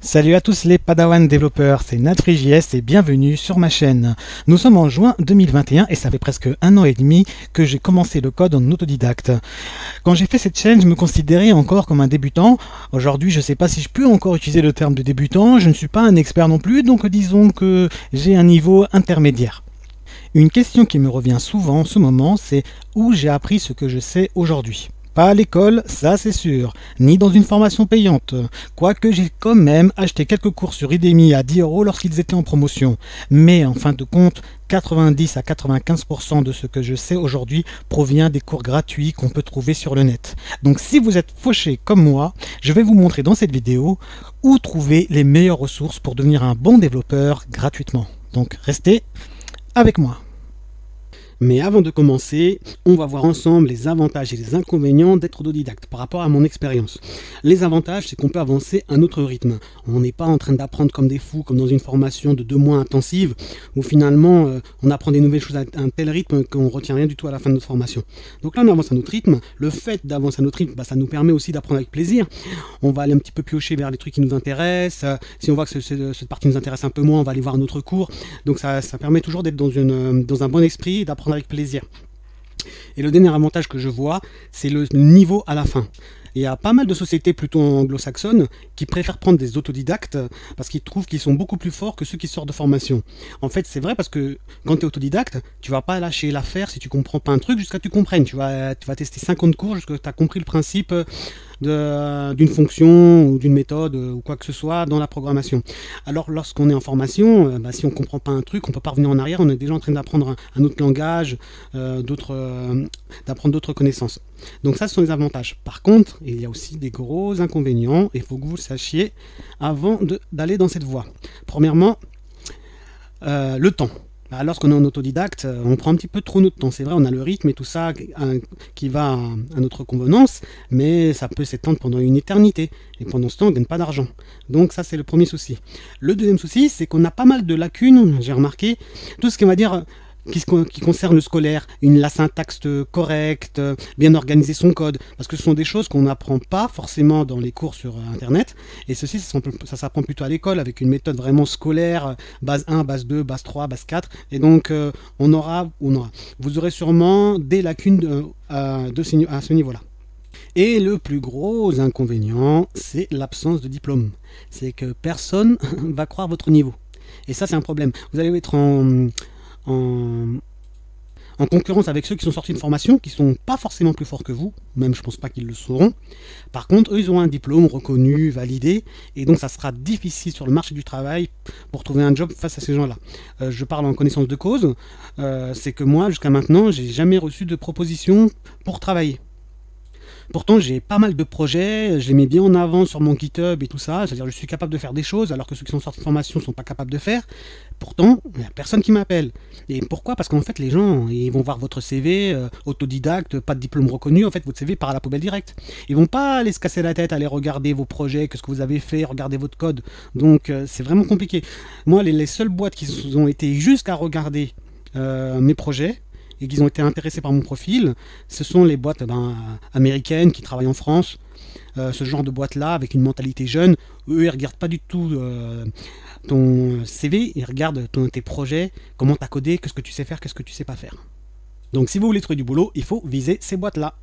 Salut à tous les Padawan développeurs, c'est NatFreeJS et bienvenue sur ma chaîne. Nous sommes en juin 2021 et ça fait presque 1 an et demi que j'ai commencé le code en autodidacte. Quand j'ai fait cette chaîne, je me considérais encore comme un débutant. Aujourd'hui, je ne sais pas si je peux encore utiliser le terme de débutant, je ne suis pas un expert non plus, donc disons que j'ai un niveau intermédiaire. Une question qui me revient souvent en ce moment, c'est où j'ai appris ce que je sais aujourd'hui. Pas à l'école, ça c'est sûr, ni dans une formation payante, quoique j'ai quand même acheté quelques cours sur Udemy à 10 € lorsqu'ils étaient en promotion. Mais en fin de compte, 90 à 95% de ce que je sais aujourd'hui provient des cours gratuits qu'on peut trouver sur le net. Donc si vous êtes fauché comme moi, je vais vous montrer dans cette vidéo où trouver les meilleures ressources pour devenir un bon développeur gratuitement. Donc restez avec moi. Mais avant de commencer, on va voir ensemble les avantages et les inconvénients d'être autodidacte par rapport à mon expérience. Les avantages, c'est qu'on peut avancer à un autre rythme. On n'est pas en train d'apprendre comme des fous, comme dans une formation de 2 mois intensive, où finalement on apprend des nouvelles choses à un tel rythme qu'on ne retient rien du tout à la fin de notre formation. Donc là, on avance à notre rythme. Le fait d'avancer à notre rythme, ça nous permet aussi d'apprendre avec plaisir. On va aller un petit peu piocher vers les trucs qui nous intéressent. Si on voit que cette partie nous intéresse un peu moins, on va aller voir un autre cours. Donc ça permet toujours d'être dans un bon esprit et d'apprendre avec plaisir. Et le dernier avantage que je vois, c'est le niveau à la fin. Il y a pas mal de sociétés plutôt anglo-saxonnes qui préfèrent prendre des autodidactes parce qu'ils trouvent qu'ils sont beaucoup plus forts que ceux qui sortent de formation. En fait, c'est vrai parce que quand tu es autodidacte, tu vas pas lâcher l'affaire si tu comprends pas un truc jusqu'à ce que tu comprennes. Tu vas tester 50 cours jusqu'à ce que tu as compris le principe d'une fonction ou d'une méthode ou quoi que ce soit dans la programmation. Alors lorsqu'on est en formation, si on ne comprend pas un truc, on peut pas revenir en arrière, on est déjà en train d'apprendre un autre langage, d'apprendre d'autres connaissances. Donc ça, ce sont les avantages. Par contre, il y a aussi des gros inconvénients, et il faut que vous le sachiez avant d'aller dans cette voie. Premièrement, le temps. Lorsqu'on est en autodidacte, on prend un petit peu trop notre temps. C'est vrai, on a le rythme et tout ça qui va à notre convenance, mais ça peut s'étendre pendant une éternité. Et pendant ce temps, on ne gagne pas d'argent. Donc ça, c'est le premier souci. Le deuxième souci, c'est qu'on a pas mal de lacunes, j'ai remarqué. Tout ce qui va dire qui concerne le scolaire, la syntaxe correcte, bien organiser son code, parce que ce sont des choses qu'on n'apprend pas forcément dans les cours sur Internet, et ceci, ça s'apprend plutôt à l'école, avec une méthode vraiment scolaire, base 1, base 2, base 3, base 4, et donc vous aurez sûrement des lacunes à ce niveau-là. Et le plus gros inconvénient, c'est l'absence de diplôme. C'est que personne va croire votre niveau. Et ça, c'est un problème. Vous allez être en concurrence avec ceux qui sont sortis de formation, qui sont pas forcément plus forts que vous, même je pense pas qu'ils le sauront. Par contre, eux, ils ont un diplôme reconnu, validé, et donc ça sera difficile sur le marché du travail pour trouver un job face à ces gens-là. Je parle en connaissance de cause, c'est que moi, jusqu'à maintenant, j'ai jamais reçu de proposition pour travailler. Pourtant, j'ai pas mal de projets, je les mets bien en avant sur mon GitHub et tout ça, c'est-à-dire je suis capable de faire des choses alors que ceux qui sont sortis de formation ne sont pas capables de faire. Pourtant, il n'y a personne qui m'appelle. Et pourquoi? Parce qu'en fait, les gens, ils vont voir votre CV, autodidacte, pas de diplôme reconnu, en fait, votre CV part à la poubelle directe. Ils vont pas aller se casser la tête, aller regarder vos projets, qu'est-ce que vous avez fait, regarder votre code. Donc, c'est vraiment compliqué. Moi, les seules boîtes qui ont été jusqu'à regarder mes projets, et qu'ils ont été intéressés par mon profil, ce sont les boîtes américaines qui travaillent en France, ce genre de boîtes-là, avec une mentalité jeune. Eux, ils ne regardent pas du tout ton CV, ils regardent tes projets, comment tu as codé, qu'est-ce que tu sais faire, qu'est-ce que tu sais pas faire. Donc si vous voulez trouver du boulot, il faut viser ces boîtes-là.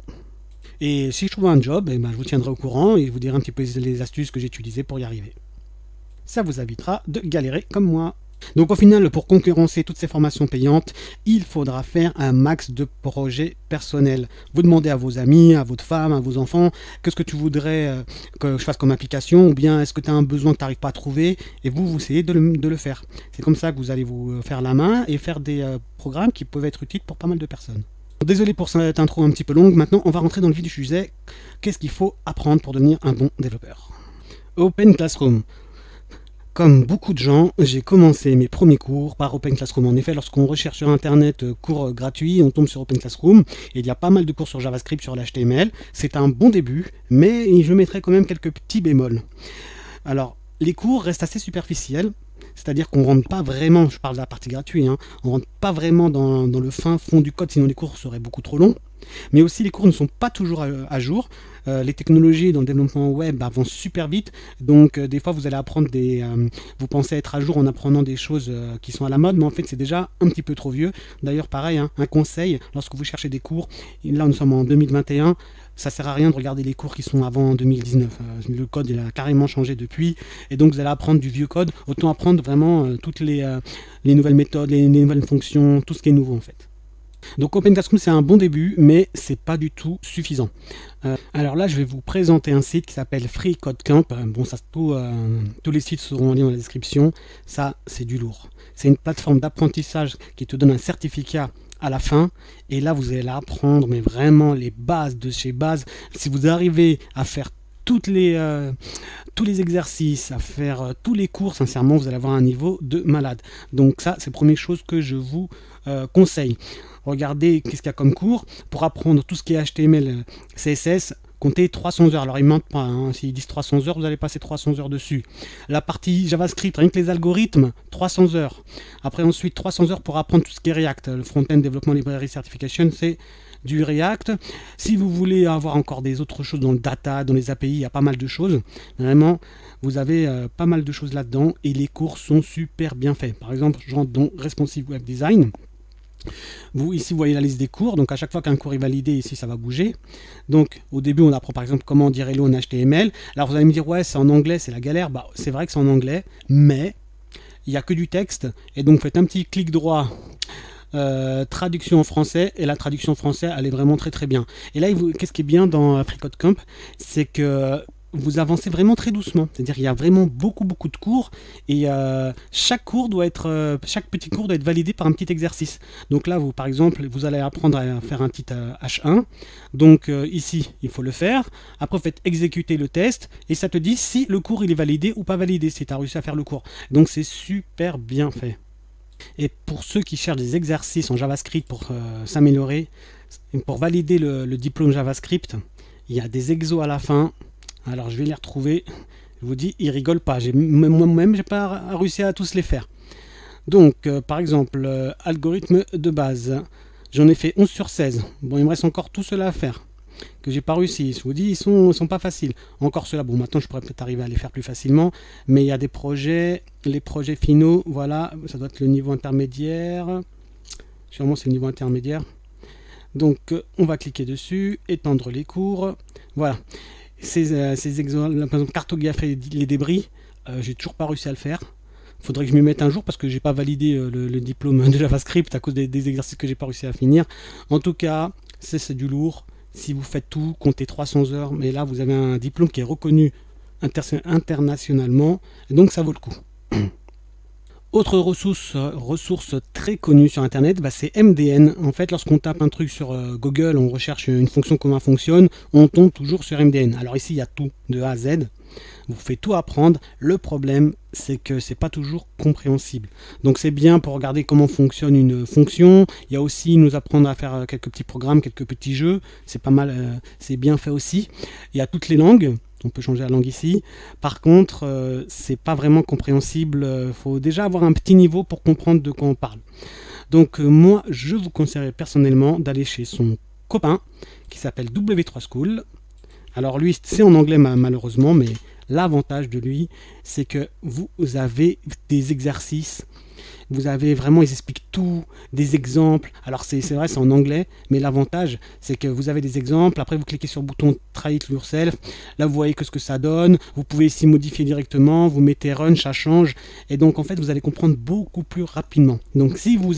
Et si je trouve un job, je vous tiendrai au courant et je vous dirai un petit peu les astuces que j'ai utilisées pour y arriver. Ça vous évitera de galérer comme moi. Donc au final, pour concurrencer toutes ces formations payantes, il faudra faire un max de projets personnels. Vous demandez à vos amis, à votre femme, à vos enfants, qu'est-ce que tu voudrais que je fasse comme application, ou bien est-ce que tu as un besoin que tu n'arrives pas à trouver, et vous essayez de le faire. C'est comme ça que vous allez vous faire la main et faire des programmes qui peuvent être utiles pour pas mal de personnes. Désolé pour cette intro un petit peu longue, maintenant on va rentrer dans le vif du sujet. Qu'est-ce qu'il faut apprendre pour devenir un bon développeur? Open Classroom. Comme beaucoup de gens, j'ai commencé mes premiers cours par Open Classroom. En effet, lorsqu'on recherche sur Internet cours gratuits, on tombe sur Open Classroom. Et il y a pas mal de cours sur JavaScript, sur l'HTML. C'est un bon début, mais je mettrai quand même quelques petits bémols. Alors, les cours restent assez superficiels. C'est-à-dire qu'on ne rentre pas vraiment, je parle de la partie gratuite, on ne rentre pas vraiment dans le fin fond du code, sinon les cours seraient beaucoup trop longs. Mais aussi les cours ne sont pas toujours à jour. Les technologies dans le développement web avancent super vite, donc des fois vous allez apprendre vous pensez être à jour en apprenant des choses qui sont à la mode, mais en fait c'est déjà un petit peu trop vieux. D'ailleurs pareil, hein, un conseil, lorsque vous cherchez des cours, là nous sommes en 2021, ça sert à rien de regarder les cours qui sont avant 2019. Le code il a carrément changé depuis, et donc vous allez apprendre du vieux code. Autant apprendre vraiment toutes les nouvelles méthodes, les nouvelles fonctions, tout ce qui est nouveau en fait. Donc Open Classroom c'est un bon début, mais c'est pas du tout suffisant. Alors là je vais vous présenter un site qui s'appelle FreeCodeCamp. Bon, tous les sites seront en lien dans la description. Ça c'est du lourd. C'est une plateforme d'apprentissage qui te donne un certificat à la fin, et là vous allez apprendre mais vraiment les bases de chez bases. Si vous arrivez à faire tous les exercices, à faire tous les cours, sincèrement vous allez avoir un niveau de malade. Donc ça c'est la première chose que je vous conseille. Regardez qu'est-ce qu'il y a comme cours pour apprendre tout ce qui est HTML, CSS. Comptez 300 heures. Alors ils mentent pas, hein. S'ils disent 300 heures, vous allez passer 300 heures dessus. La partie JavaScript, rien que les algorithmes, 300 heures. Après ensuite 300 heures pour apprendre tout ce qui est React. Le front-end développement librairie certification, c'est du React. Si vous voulez avoir encore des autres choses dans le data, dans les API, il y a pas mal de choses. Vraiment, vous avez pas mal de choses là-dedans et les cours sont super bien faits. Par exemple, genre dans Responsive Web Design. Ici vous voyez la liste des cours, donc à chaque fois qu'un cours est validé, ici ça va bouger. Donc au début on apprend par exemple comment dire hello en HTML. Alors vous allez me dire ouais c'est en anglais, c'est la galère. Bah c'est vrai que c'est en anglais, mais il n'y a que du texte, et donc faites un petit clic droit, traduction en français, et la traduction en français elle est vraiment très très bien. Et là qu'est-ce qui est bien dans FreeCodeCamp, c'est que vous avancez vraiment très doucement, c'est-à-dire qu'il y a vraiment beaucoup de cours, et chaque petit cours doit être validé par un petit exercice. Donc là par exemple vous allez apprendre à faire un petit H1, donc ici il faut le faire, après vous faites exécuter le test et ça te dit si le cours il est validé ou pas validé, si tu as réussi à faire le cours. Donc c'est super bien fait. Et pour ceux qui cherchent des exercices en JavaScript pour s'améliorer, pour valider le diplôme JavaScript, il y a des exos à la fin. Alors je vais les retrouver. Je vous dis, ils rigolent pas. Moi-même, j'ai pas réussi à tous les faire. Donc, par exemple, algorithme de base. J'en ai fait 11 sur 16. Bon, il me reste encore tout cela à faire que j'ai pas réussi. Je vous dis, ils sont pas faciles. Encore cela. Bon, maintenant, je pourrais peut-être arriver à les faire plus facilement. Mais il y a des projets, les projets finaux. Voilà, ça doit être le niveau intermédiaire. Sûrement, c'est le niveau intermédiaire. Donc, on va cliquer dessus, étendre les cours. Voilà. Ces exemples, par exemple, cartographier les débris, j'ai toujours pas réussi à le faire. Il faudrait que je m'y mette un jour parce que j'ai pas validé le diplôme de JavaScript à cause des exercices que j'ai pas réussi à finir. En tout cas, c'est du lourd. Si vous faites tout, comptez 300 heures, mais là vous avez un diplôme qui est reconnu internationalement, donc ça vaut le coup. Autre ressource très connue sur internet, c'est MDN. En fait, lorsqu'on tape un truc sur Google, on recherche une fonction, comment elle fonctionne, on tombe toujours sur MDN. Alors ici, il y a tout, de A à Z. Vous pouvez tout apprendre. Le problème, c'est que c'est pas toujours compréhensible. Donc c'est bien pour regarder comment fonctionne une fonction. Il y a aussi nous apprendre à faire quelques petits programmes, quelques petits jeux. C'est pas mal, c'est bien fait aussi. Il y a toutes les langues. On peut changer la langue ici. Par contre, c'est pas vraiment compréhensible. Il faut déjà avoir un petit niveau pour comprendre de quoi on parle. Donc moi, je vous conseillerais personnellement d'aller chez son copain qui s'appelle W3 School. Alors lui, c'est en anglais malheureusement, mais l'avantage de lui, c'est que vous avez des exercices. Vous avez vraiment, ils expliquent tout, des exemples. Alors c'est vrai, c'est en anglais, mais l'avantage, c'est que vous avez des exemples. Après, vous cliquez sur le bouton Try it yourself. Là, vous voyez que ce que ça donne. Vous pouvez ici modifier directement. Vous mettez Run, ça change. Et donc, en fait, vous allez comprendre beaucoup plus rapidement. Donc, si vous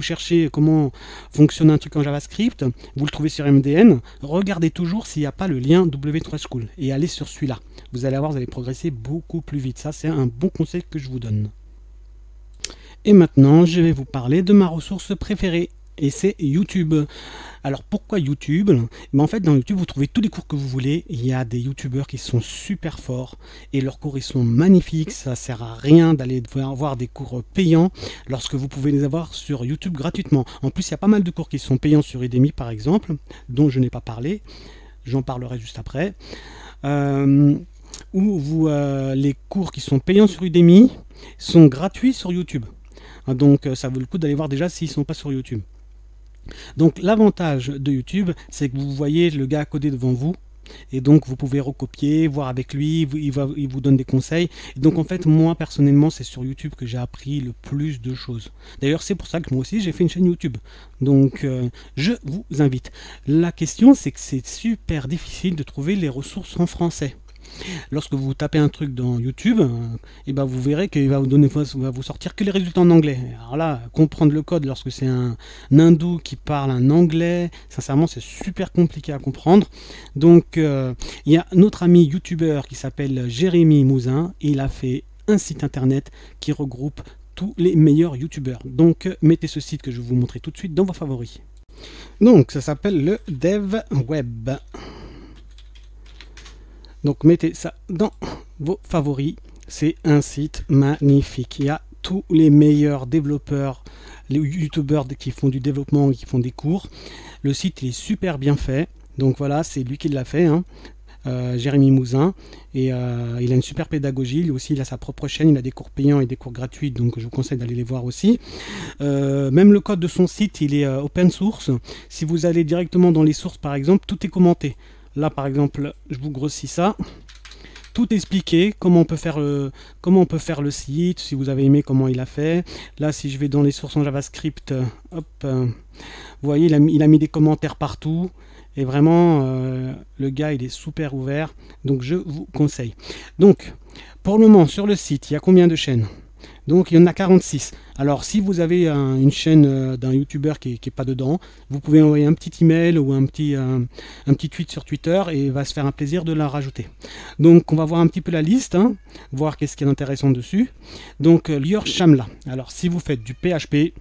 cherchez comment fonctionne un truc en JavaScript, vous le trouvez sur MDN. Regardez toujours s'il n'y a pas le lien W3 School et allez sur celui-là. Vous allez voir, vous allez progresser beaucoup plus vite. Ça, c'est un bon conseil que je vous donne. Et maintenant, je vais vous parler de ma ressource préférée, et c'est YouTube. Alors pourquoi YouTube? En fait, dans YouTube, vous trouvez tous les cours que vous voulez. Il y a des youtubeurs qui sont super forts, et leurs cours, ils sont magnifiques. Ça sert à rien d'aller voir des cours payants, lorsque vous pouvez les avoir sur YouTube gratuitement. En plus, il y a pas mal de cours qui sont payants sur Udemy, par exemple, dont je n'ai pas parlé. J'en parlerai juste après. Les cours qui sont payants sur Udemy sont gratuits sur YouTube. Donc ça vaut le coup d'aller voir déjà s'ils ne sont pas sur YouTube. Donc l'avantage de YouTube, c'est que vous voyez le gars coder devant vous, et donc vous pouvez recopier, voir avec lui, il vous donne des conseils. Et donc en fait, moi personnellement, c'est sur YouTube que j'ai appris le plus de choses. D'ailleurs, c'est pour ça que moi aussi j'ai fait une chaîne YouTube. Donc je vous invite. La question, c'est que c'est super difficile de trouver les ressources en français. Lorsque vous tapez un truc dans YouTube, et ben vous verrez qu'il va vous sortir que les résultats en anglais. Alors là, comprendre le code lorsque c'est un hindou qui parle un anglais, sincèrement, c'est super compliqué à comprendre. Donc, il y a notre ami YouTuber qui s'appelle Jérémy Mouzin, et il a fait un site internet qui regroupe tous les meilleurs YouTubers. Donc, mettez ce site que je vais vous montrer tout de suite dans vos favoris. Donc, ça s'appelle le DevWeb. Donc mettez ça dans vos favoris, c'est un site magnifique. Il y a tous les meilleurs développeurs, les youtubeurs qui font du développement, qui font des cours. Le site il est super bien fait, donc voilà, c'est lui qui l'a fait, hein. Jérémy Mouzin, et il a une super pédagogie. Lui aussi il a sa propre chaîne, il a des cours payants et des cours gratuits, donc je vous conseille d'aller les voir aussi. Même le code de son site il est open source. Si vous allez directement dans les sources par exemple, tout est commenté. Là par exemple, je vous grossis ça. Tout expliqué, comment on peut faire le site, si vous avez aimé comment il a fait. Là si je vais dans les sources en JavaScript, hop, vous voyez il a mis des commentaires partout. Et vraiment, le gars il est super ouvert. Donc je vous conseille. Donc pour le moment sur le site, il y a combien de chaînes? Donc il y en a 46. Alors si vous avez une chaîne d'un youtubeur qui est pas dedans, vous pouvez envoyer un petit email ou un petit tweet sur Twitter et il va se faire un plaisir de la rajouter. Donc on va voir un petit peu la liste, hein, voir qu'est-ce qui est intéressant dessus. Donc Lior Shamla. Alors si vous faites du PHP,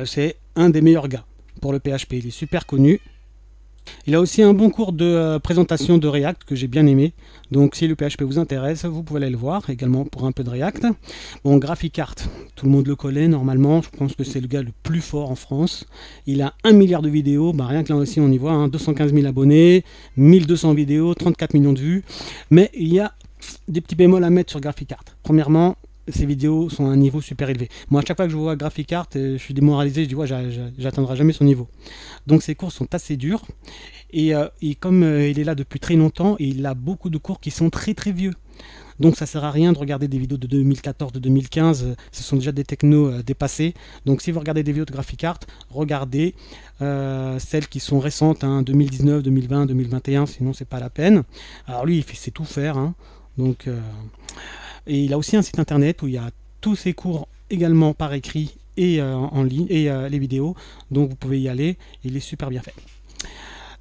c'est un des meilleurs gars pour le PHP. Il est super connu. Il a aussi un bon cours de présentation de React que j'ai bien aimé. Donc si le PHP vous intéresse, vous pouvez aller le voir également pour un peu de React. Bon, GraphiCart, tout le monde le connaît normalement. Je pense que c'est le gars le plus fort en France. Il a 1 milliard de vidéos. Bah, rien que là aussi on y voit, hein, 215 000 abonnés, 1200 vidéos, 34 millions de vues. Mais il y a des petits bémols à mettre sur GraphiCart. Premièrement, ces vidéos sont à un niveau super élevé. Moi, à chaque fois que je vois GraphiCart, je suis démoralisé, je dis ouais, j'atteindrai jamais son niveau. Donc ces cours sont assez durs. Et comme il est là depuis très longtemps, il a beaucoup de cours qui sont très vieux. Donc ça sert à rien de regarder des vidéos de 2014, de 2015, ce sont déjà des technos dépassés. Donc si vous regardez des vidéos de GraphiCart, regardez celles qui sont récentes, hein, 2019, 2020, 2021, sinon c'est pas la peine. Alors lui, il sait tout faire, hein. Donc... et il a aussi un site internet où il y a tous ses cours également par écrit et en ligne, et les vidéos. Donc vous pouvez y aller, il est super bien fait.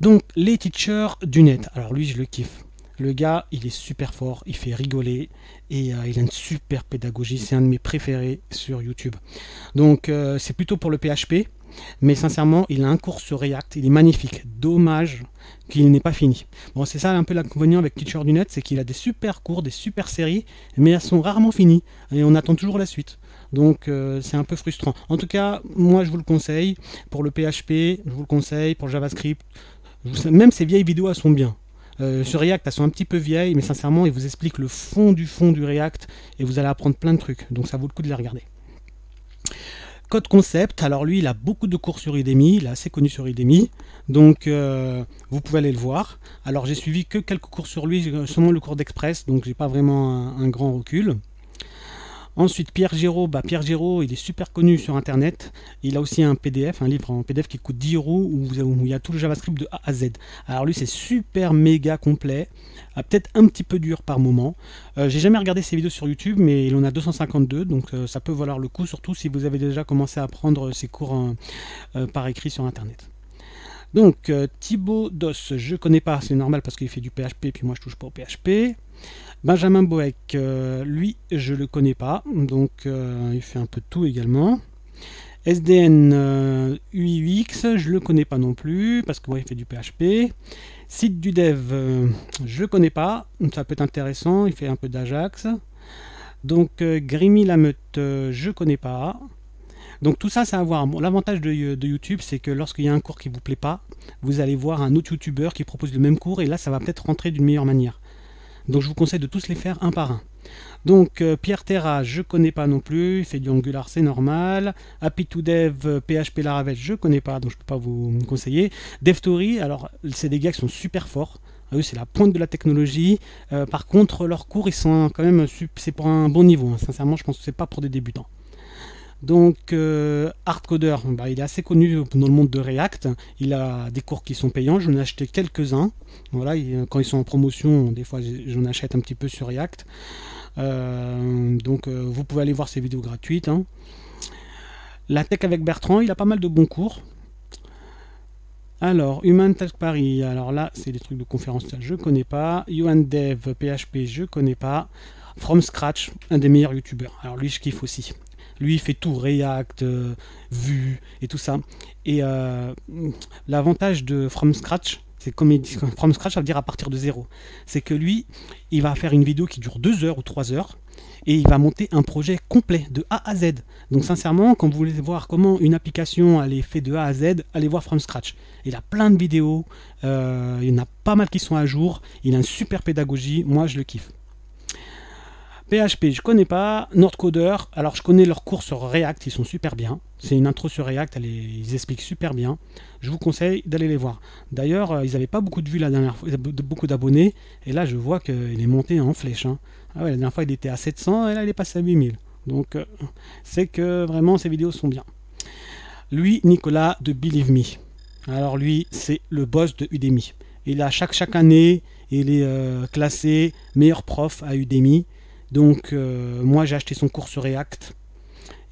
Donc les teachers du net, alors lui je le kiffe. Le gars il est super fort, il fait rigoler et il a une super pédagogie, c'est un de mes préférés sur YouTube. Donc c'est plutôt pour le PHP, mais sincèrement il a un cours sur React, il est magnifique. Dommage qu'il n'est pas fini. Bon, c'est ça un peu l'inconvénient avec Teacher du Net, c'est qu'il a des super cours, des super séries, mais elles sont rarement finies et on attend toujours la suite. Donc c'est un peu frustrant. En tout cas, moi je vous le conseille pour le PHP, je vous le conseille pour JavaScript. Même ces vieilles vidéos elles sont bien. Sur React elles sont un petit peu vieilles, mais sincèrement ils vous expliquent le fond du React et vous allez apprendre plein de trucs. Donc ça vaut le coup de les regarder. Code Concept, alors lui il a beaucoup de cours sur Udemy, il est assez connu sur Udemy, donc vous pouvez aller le voir. Alors j'ai suivi que quelques cours sur lui, seulement le cours d'Express, donc j'ai pas vraiment un grand recul. Ensuite Pierre Géraud, Pierre Géraud il est super connu sur internet, il a aussi un PDF, un livre en PDF qui coûte 10 € où il y a tout le JavaScript de A à Z. Alors lui c'est super méga complet, peut-être un petit peu dur par moment. J'ai jamais regardé ses vidéos sur YouTube, mais il en a 252, donc ça peut valoir le coup, surtout si vous avez déjà commencé à prendre ses cours par écrit sur internet. Donc Thibaut Dos, je connais pas, c'est normal parce qu'il fait du PHP, puis moi je touche pas au PHP. Benjamin Boeck, lui je le connais pas, donc il fait un peu de tout également. SDN UX, je le connais pas non plus, parce que il fait du PHP. Site du dev, je le connais pas, ça peut être intéressant, il fait un peu d'Ajax. Donc Grimy Lameute, je connais pas. Donc tout ça, c'est à voir. Bon, l'avantage de YouTube, c'est que lorsqu'il y a un cours qui vous plaît pas, vous allez voir un autre YouTuber qui propose le même cours, et là ça va peut-être rentrer d'une meilleure manière. Donc je vous conseille de tous les faire un par un. Donc Pierre Terra, je connais pas non plus, il fait du Angular, c'est normal. Happy2Dev, PHP Laravel, je connais pas, donc je peux pas vous conseiller. DevTory, alors c'est des gars qui sont super forts. Eux, c'est la pointe de la technologie. Par contre, leurs cours, ils sont quand même, c'est pour un bon niveau, hein. Sincèrement, je pense que c'est pas pour des débutants. Donc, Hardcoder, bah, il est assez connu dans le monde de React. Il a des cours qui sont payants. J'en ai acheté quelques-uns. Voilà, quand ils sont en promotion, des fois, j'en achète un petit peu sur React. Donc, vous pouvez aller voir ses vidéos gratuites, hein. La tech avec Bertrand, il a pas mal de bons cours. Alors, Human Task Paris, alors là, c'est des trucs de conférence, je connais pas. YouAndDev, PHP, je connais pas. From Scratch, un des meilleurs youtubeurs. Alors lui, je kiffe aussi. Lui, il fait tout, React, Vue et tout ça. Et l'avantage de From Scratch, c'est comme il dit, From Scratch, ça veut dire à partir de zéro. C'est que lui, il va faire une vidéo qui dure 2 heures ou 3 heures. Et il va monter un projet complet de A à Z. Donc sincèrement, quand vous voulez voir comment une application elle est faite de A à Z, allez voir From Scratch. Il a plein de vidéos, il y en a pas mal qui sont à jour, il a une super pédagogie, moi je le kiffe. PHP, je connais pas. Nordcoder, alors je connais leurs cours sur React, ils sont super bien. C'est une intro sur React, ils expliquent super bien. Je vous conseille d'aller les voir. D'ailleurs, ils n'avaient pas beaucoup de vues la dernière fois, beaucoup d'abonnés. Et là, je vois qu'il est monté en flèche, hein. Ah ouais, la dernière fois, il était à 700 et là, il est passé à 8000. Donc, c'est que vraiment, ces vidéos sont bien. Lui, Nicolas de Believe Me. Alors lui, c'est le boss de Udemy. Il a chaque année, il est classé meilleur prof à Udemy. Donc moi j'ai acheté son cours sur React.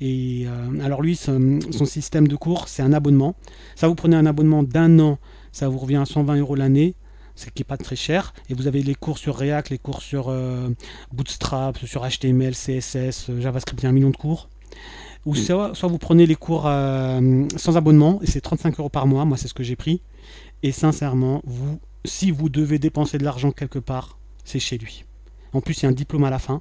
Et alors lui, son système de cours, c'est un abonnement. Ça, vous prenez un abonnement d'1 an, ça vous revient à 120 € l'année, ce qui n'est pas très cher. Et vous avez les cours sur React, les cours sur Bootstrap, sur HTML, CSS, JavaScript, il y a 1 million de cours. Ou soit vous prenez les cours sans abonnement, et c'est 35 € par mois, moi c'est ce que j'ai pris. Et sincèrement, si vous devez dépenser de l'argent quelque part, c'est chez lui. En plus, il y a un diplôme à la fin.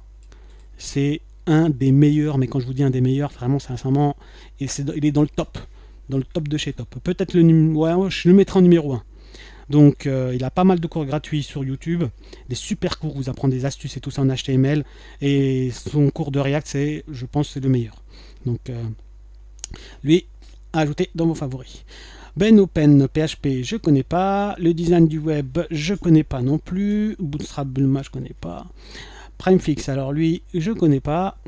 C'est un des meilleurs, mais quand je vous dis un des meilleurs, vraiment, sincèrement, il est dans le top de chez top. Peut-être je le mettrai en numéro 1. Donc, il a pas mal de cours gratuits sur YouTube, des super cours où vous apprenez des astuces et tout ça en HTML. Et son cours de React, je pense, c'est le meilleur. Donc, lui, à ajouter dans vos favoris. Ben Open, PHP, je connais pas. Le design du web, je connais pas non plus. Bootstrap Bulma, je connais pas. Primefix, alors lui, je connais pas.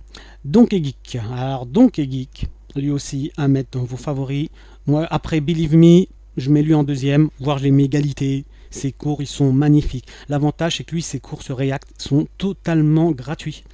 Donkey Geek, alors Donkey Geek, lui aussi à mettre dans vos favoris. Moi, après Believe Me, je mets lui en deuxième, voire j'ai mis égalité. Ses cours, ils sont magnifiques. L'avantage, c'est que lui, ses cours sur React sont totalement gratuits.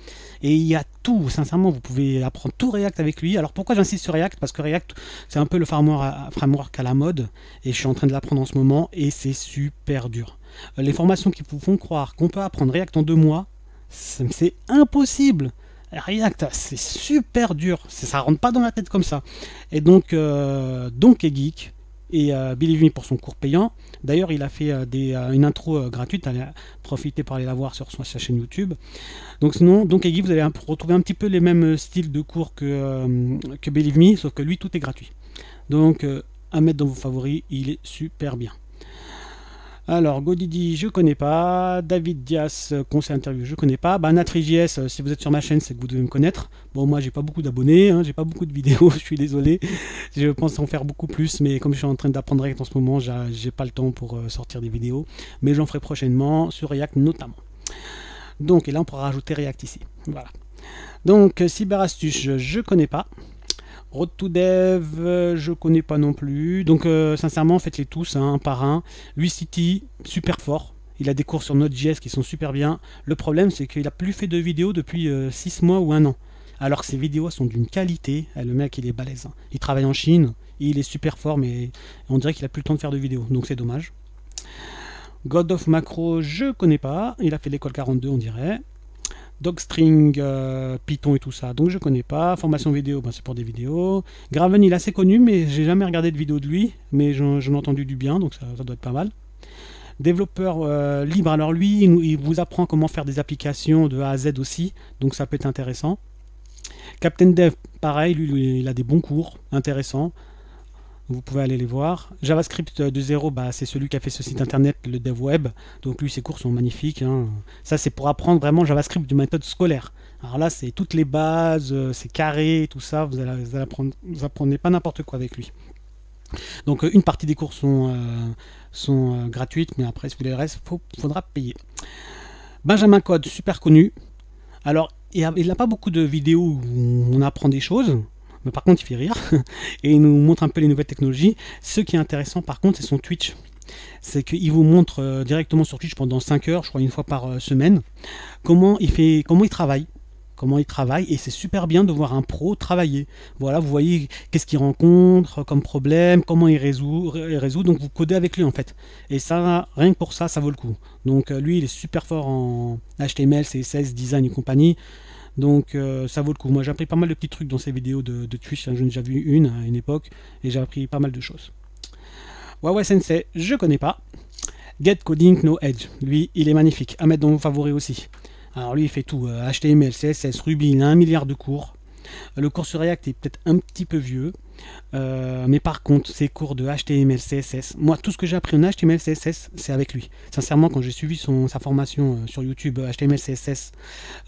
Et il y a tout, sincèrement, vous pouvez apprendre tout React avec lui. Alors pourquoi j'insiste sur React? Parce que React, c'est un peu le framework à la mode. Et je suis en train de l'apprendre en ce moment. Et c'est super dur. Les formations qui vous font croire qu'on peut apprendre React en 2 mois, c'est impossible. React, c'est super dur. Ça rentre pas dans la tête comme ça. Et donc est Geek et Believe Me pour son cours payant. D'ailleurs, il a fait une intro gratuite. Allez profiter pour aller la voir sur sa chaîne YouTube. Donc sinon, Geek, vous allez retrouver un petit peu les mêmes styles de cours que Believe Me, sauf que lui, tout est gratuit. Donc à mettre dans vos favoris, il est super bien. Alors, Godidi, je connais pas. David Dias, conseil interview, je connais pas. Natri.js, si vous êtes sur ma chaîne, c'est que vous devez me connaître. Bon, moi, j'ai pas beaucoup d'abonnés, hein, j'ai pas beaucoup de vidéos, je suis désolé. Je pense en faire beaucoup plus, mais comme je suis en train d'apprendre React en ce moment, j'ai pas le temps pour sortir des vidéos. Mais j'en ferai prochainement, sur React notamment. Donc, et là, on pourra rajouter React ici. Voilà. Donc, Cyberastuce, je connais pas. Road to Dev, je connais pas non plus. Donc sincèrement, faites-les tous, hein, un par un. City, super fort. Il a des cours sur Node.js qui sont super bien. Le problème, c'est qu'il a plus fait de vidéos depuis 6 mois ou 1 an. Alors que ses vidéos sont d'une qualité. Le mec, il est balèze, hein. Il travaille en Chine, il est super fort, mais on dirait qu'il a plus le temps de faire de vidéos. Donc c'est dommage. God of Macro, je connais pas. Il a fait l'école 42, on dirait. Dogstring, Python et tout ça, donc je connais pas. Formation vidéo, c'est pour des vidéos. Graven, il est assez connu, mais j'ai jamais regardé de vidéo de lui, mais j'en ai entendu du bien, donc ça doit être pas mal. Développeur libre, alors lui, il vous apprend comment faire des applications de A à Z aussi, donc ça peut être intéressant. Captain Dev, pareil, lui, il a des bons cours, intéressants. Vous pouvez aller les voir. JavaScript de 0, bah, c'est celui qui a fait ce site internet, le DevWeb. Donc lui, ses cours sont magnifiques, hein. Ça, c'est pour apprendre vraiment JavaScript de méthode scolaire. Alors là, c'est toutes les bases, c'est carré, tout ça. Vous allez apprendre, vous apprenez pas n'importe quoi avec lui. Donc une partie des cours sont gratuites, mais après, si vous voulez le reste, il faudra payer. Benjamin Code, super connu. Alors, il n'a pas beaucoup de vidéos où on apprend des choses, mais par contre, il fait rire et il nous montre un peu les nouvelles technologies. Ce qui est intéressant, par contre, c'est son Twitch. C'est qu'il vous montre directement sur Twitch pendant 5 heures, je crois une fois par semaine, comment il travaille. Comment il travaille, et c'est super bien de voir un pro travailler. Voilà, vous voyez qu'est-ce qu'il rencontre comme problème, comment il résout, donc vous codez avec lui en fait. Et ça, rien que pour ça, ça vaut le coup. Donc lui, il est super fort en HTML, CSS, design et compagnie. Donc ça vaut le coup. Moi j'ai appris pas mal de petits trucs dans ces vidéos de Twitch, j'en ai déjà vu une à une époque, et j'ai appris pas mal de choses. Huawei Sensei, je connais pas. Get Coding No Edge, lui il est magnifique, à mettre dans vos favoris aussi. Alors lui il fait tout, HTML, CSS, Ruby, il a 1 milliard de cours. Le cours sur React est peut-être un petit peu vieux, mais par contre ses cours de HTML, CSS, moi tout ce que j'ai appris en HTML, CSS, c'est avec lui. Sincèrement, quand j'ai suivi sa formation sur YouTube HTML, CSS,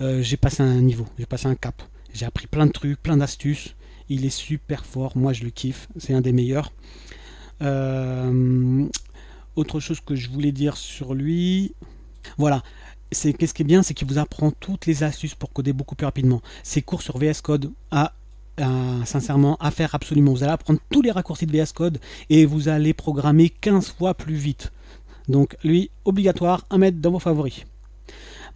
j'ai passé un niveau, j'ai passé un cap. J'ai appris plein de trucs, plein d'astuces. Il est super fort, moi je le kiffe, c'est un des meilleurs. Autre chose que je voulais dire sur lui, voilà. Qu'est-ce qui est bien, c'est qu'il vous apprend toutes les astuces pour coder beaucoup plus rapidement. Ses cours sur VS Code, sincèrement, à faire absolument. Vous allez apprendre tous les raccourcis de VS Code et vous allez programmer 15 fois plus vite. Donc lui, obligatoire à mettre dans vos favoris.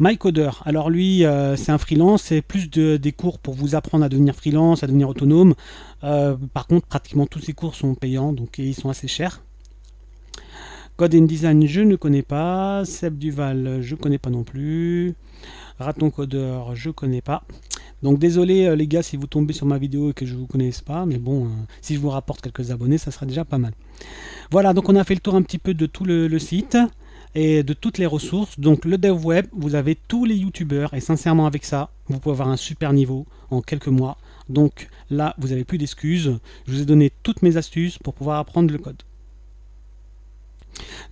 MyCoder, alors lui, c'est un freelance, c'est plus des cours pour vous apprendre à devenir freelance, à devenir autonome. Par contre, pratiquement tous ces cours sont payants, donc ils sont assez chers. Code and Design, je ne connais pas. Seb Duval, je ne connais pas non plus. Raton Codeur, je ne connais pas. Donc désolé les gars si vous tombez sur ma vidéo et que je ne vous connaisse pas, mais bon, si je vous rapporte quelques abonnés, ça sera déjà pas mal. Voilà, donc on a fait le tour un petit peu de tout le site et de toutes les ressources. Donc le dev web, vous avez tous les youtubeurs et sincèrement avec ça, vous pouvez avoir un super niveau en quelques mois. Donc là, vous n'avez plus d'excuses. Je vous ai donné toutes mes astuces pour pouvoir apprendre le code.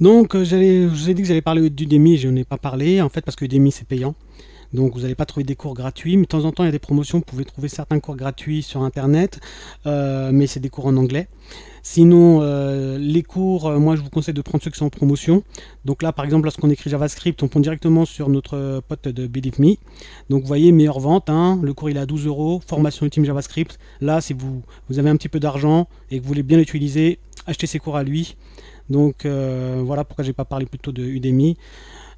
Donc je vous ai dit que j'allais parler d'Udemy, je n'en ai pas parlé en fait parce que Udemy c'est payant. Donc vous n'allez pas trouver des cours gratuits, mais de temps en temps il y a des promotions, vous pouvez trouver certains cours gratuits sur internet, mais c'est des cours en anglais. Sinon les cours, moi je vous conseille de prendre ceux qui sont en promotion. Donc là par exemple lorsqu'on écrit JavaScript, on prend directement sur notre pote de Believe Me. Donc vous voyez, meilleure vente, hein, le cours il est à 12 €, formation ultime JavaScript. Là si vous avez un petit peu d'argent et que vous voulez bien l'utiliser, achetez ces cours à lui. Donc voilà pourquoi j'ai pas parlé plutôt de Udemy.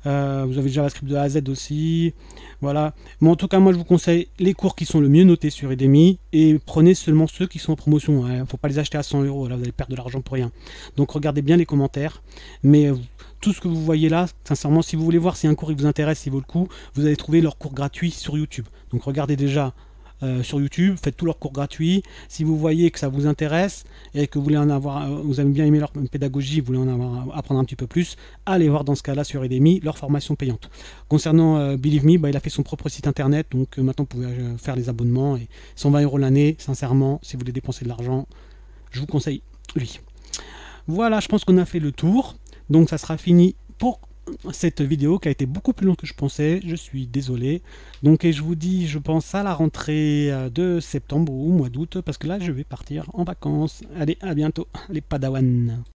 Vous avez JavaScript de A à Z aussi. Voilà. Mais en tout cas, moi je vous conseille les cours qui sont le mieux notés sur Udemy et prenez seulement ceux qui sont en promotion. Il ne faut pas les acheter à 100 €, là vous allez perdre de l'argent pour rien. Donc regardez bien les commentaires. Mais tout ce que vous voyez là, sincèrement, si vous voulez voir si un cours qui vous intéresse, il vaut le coup, vous allez trouver leurs cours gratuits sur YouTube. Donc regardez déjà. Sur YouTube, faites tous leurs cours gratuits. Si vous voyez que ça vous intéresse et que vous voulez en avoir, vous avez bien aimé leur pédagogie, vous voulez apprendre un petit peu plus, allez voir dans ce cas-là sur Udemy leur formation payante. Concernant Believe Me, il a fait son propre site internet, donc maintenant vous pouvez faire les abonnements et 120 € l'année. Sincèrement, si vous voulez dépenser de l'argent, je vous conseille lui. Voilà, je pense qu'on a fait le tour. Donc ça sera fini pour cette vidéo qui a été beaucoup plus longue que je pensais, je suis désolé. Donc et je vous dis, je pense à la rentrée de septembre ou mois d'août, parce que là je vais partir en vacances. Allez, à bientôt les Padawan.